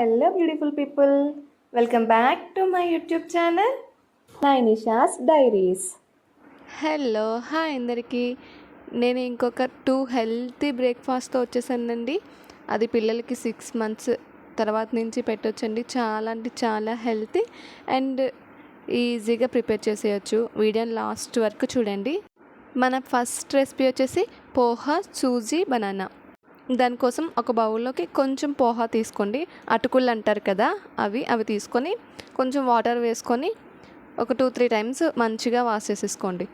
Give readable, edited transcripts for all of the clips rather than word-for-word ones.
Hello, beautiful people. Welcome back to my YouTube channel, Nainisha's Diaries. Hello hi అందరికీ. నేను ఇంకొక 2 healthy బ్రేక్ఫాస్ట్తో వచ్చేసానండి. అది పిల్లలకి 6 మంత్స్ తర్వాత నుంచి పెట్టొచ్చండి. చాలా అంటే చాలా హెల్తీ అండ్ ఈజీగా ప్రిపేర్ చేసేయచ్చు. వీడియోని లాస్ట్ వరకు చూడండి. మన ఫస్ట్ రెసిపీ వచ్చేసి పోహా సూజీ బనానా. దానికోసం ఒక బౌల్లోకి కొంచెం పోహా తీసుకోండి. అటుకులు అంటారు కదా, అవి తీసుకొని కొంచెం వాటర్ వేసుకొని ఒక 2-3 టైమ్స్ మంచిగా వాష్ చేసేసుకోండి.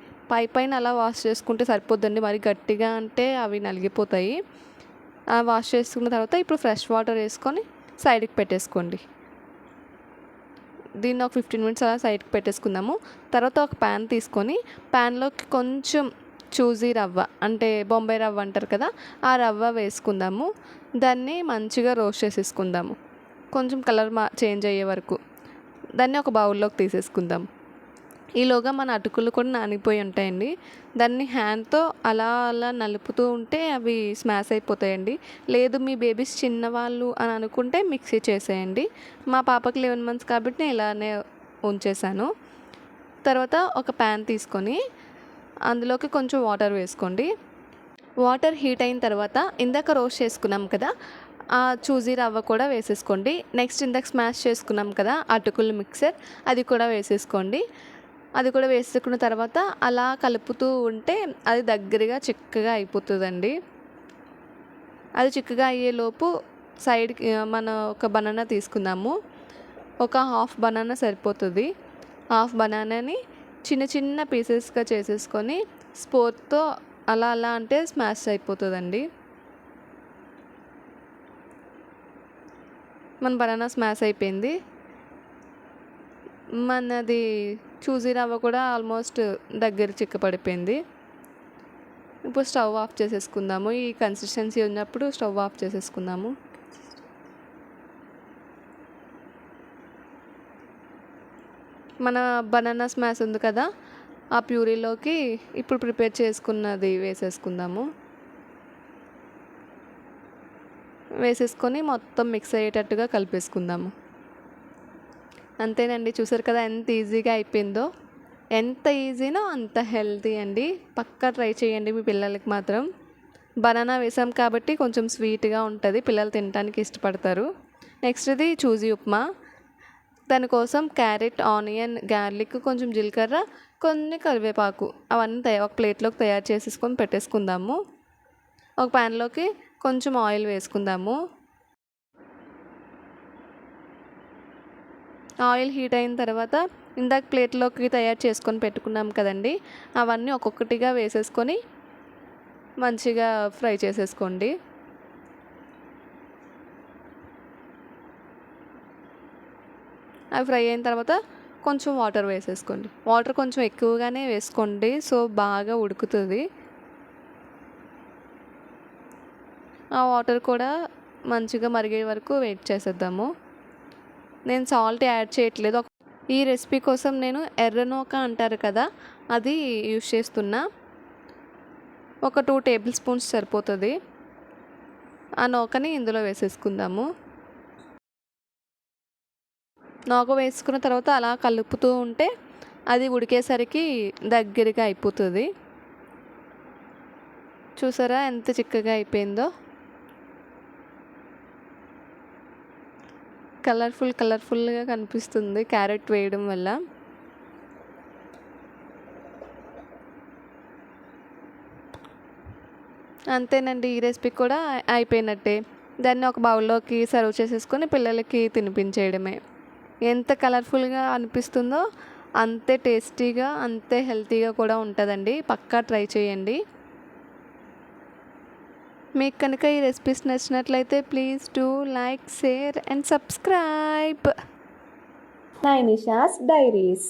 పైన అలా వాష్ చేసుకుంటే సరిపోద్దండి, మరి గట్టిగా అంటే అవి నలిగిపోతాయి. వాష్ చేసుకున్న తర్వాత ఇప్పుడు ఫ్రెష్ వాటర్ వేసుకొని సైడ్కి పెట్టేసుకోండి. దీన్ని ఒక 15 మినిట్స్ అలా సైడ్కి పెట్టేసుకుందాము. తర్వాత ఒక ప్యాన్ తీసుకొని ప్యాన్లోకి కొంచెం చూజీ రవ్వ అంటే బొంబాయి రవ్వ అంటారు కదా, ఆ రవ్వ వేసుకుందాము. దాన్ని మంచిగా రోస్ట్ చేసేసుకుందాము కొంచెం కలర్ చేంజ్ అయ్యే వరకు. దాన్ని ఒక బౌల్లోకి తీసేసుకుందాం. ఈలోగా మన అటుకులు కూడా నానిపోయి ఉంటాయండి. దాన్ని హ్యాండ్తో అలా అలా నలుపుతూ ఉంటే అవి స్మాష్ అయిపోతాయండి. లేదు మీ బేబీస్ చిన్నవాళ్ళు అని అనుకుంటే మిక్సీ చేసేయండి. మా పాపకి 11 మంత్స్ కాబట్టి నేను ఇలానే ఉంచేసాను. తర్వాత ఒక ప్యాన్ తీసుకొని అందులోకి కొంచెం వాటర్ వేసుకోండి. వాటర్ హీట్ అయిన తర్వాత ఇందాక రోస్ట్ చేసుకున్నాం కదా, ఆ చూజీ రవ్వ కూడా వేసేసుకోండి. నెక్స్ట్ ఇందాక స్మాష్ చేసుకున్నాం కదా అటుకులు మిక్సర్, అది కూడా వేసేసుకోండి. అది కూడా వేసుకున్న తర్వాత అలా కలుపుతూ ఉంటే అది దగ్గరగా చిక్కగా అయిపోతుందండి. అది చిక్కగా అయ్యేలోపు సైడ్కి మన ఒక బనానా తీసుకుందాము. ఒక హాఫ్ బనానా సరిపోతుంది. హాఫ్ బనానాని చిన్న చిన్న పీసెస్గా చేసేసుకొని స్పూన్తో అలా అలా అంటే స్మాష్ అయిపోతుందండి. మన బనానా స్మాష్ అయిపోయింది. మనది చూజీ రవ్వ కూడా ఆల్మోస్ట్ దగ్గర చిక్కపడిపోయింది. ఇప్పుడు స్టవ్ ఆఫ్ చేసేసుకుందాము. ఈ కన్సిస్టెన్సీ ఉన్నప్పుడు స్టవ్ ఆఫ్ చేసేసుకుందాము. మన బనానా స్మాష్ ఉంది కదా, ఆ ప్యూరీలోకి ఇప్పుడు ప్రిపేర్ చేసుకున్నది వేసేసుకుందాము. వేసేసుకొని మొత్తం మిక్స్ అయ్యేటట్టుగా కలిపేసుకుందాము. అంతేనండి, చూసారు కదా ఎంత ఈజీగా అయిపోయిందో. ఎంత ఈజీనో అంత హెల్తీ అండి. పక్కా ట్రై చేయండి మీ పిల్లలకి మాత్రం. బనానా వేసాం కాబట్టి కొంచెం స్వీట్గా ఉంటుంది, పిల్లలు తినడానికి ఇష్టపడతారు. నెక్స్ట్ ఇది చూజీ ఉప్మా. దానికోసం క్యారెట్, ఆనియన్, గార్లిక్, కొంచెం జీలకర్ర, కొన్ని కరివేపాకు అవన్నీ ఒక ప్లేట్లోకి తయారు చేసేసుకొని పెట్టేసుకుందాము. ఒక ప్యాన్లోకి కొంచెం ఆయిల్ వేసుకుందాము. ఆయిల్ హీట్ అయిన తర్వాత ఇందాక ప్లేట్లోకి తయారు చేసుకొని పెట్టుకున్నాం కదండి, అవన్నీ ఒక్కొక్కటిగా వేసేసుకొని మంచిగా ఫ్రై చేసేసుకోండి. అవి ఫ్రై అయిన తర్వాత కొంచెం వాటర్ వేసేసుకోండి. వాటర్ కొంచెం ఎక్కువగానే వేసుకోండి, సో బాగా ఉడుకుతుంది. ఆ వాటర్ కూడా మంచిగా మరిగే వరకు వెయిట్ చేసేద్దాము. నేను సాల్ట్ యాడ్ చేయట్లేదు. ఈ రెసిపీ కోసం నేను ఎర్ర నూక అంటారు కదా, అది యూస్ చేస్తున్నా. ఒక 2 టేబుల్ స్పూన్స్ సరిపోతుంది. ఆ నూకని ఇందులో వేసేసుకుందాము. నూక వేసుకున్న తర్వాత అలా కలుపుతూ ఉంటే అది ఉడికేసరికి దగ్గరగా అయిపోతుంది. చూసారా ఎంత చిక్కగా అయిపోయిందో. కలర్ఫుల్గా కనిపిస్తుంది క్యారెట్ వేయడం వల్ల. అంతేనండి, ఈ రెసిపీ కూడా అయిపోయినట్టే. దాన్ని ఒక బౌల్లోకి సర్వ్ చేసేసుకొని పిల్లలకి తినిపించేయడమే. ఎంత కలర్ఫుల్గా అనిపిస్తుందో అంతే టేస్టీగా, అంతే హెల్తీగా కూడా ఉంటుందండి. పక్కా ట్రై చేయండి. మీకు కనుక ఈ రెసిపీస్ నచ్చినట్లయితే please do like, share and subscribe. Nainisha's Diaries.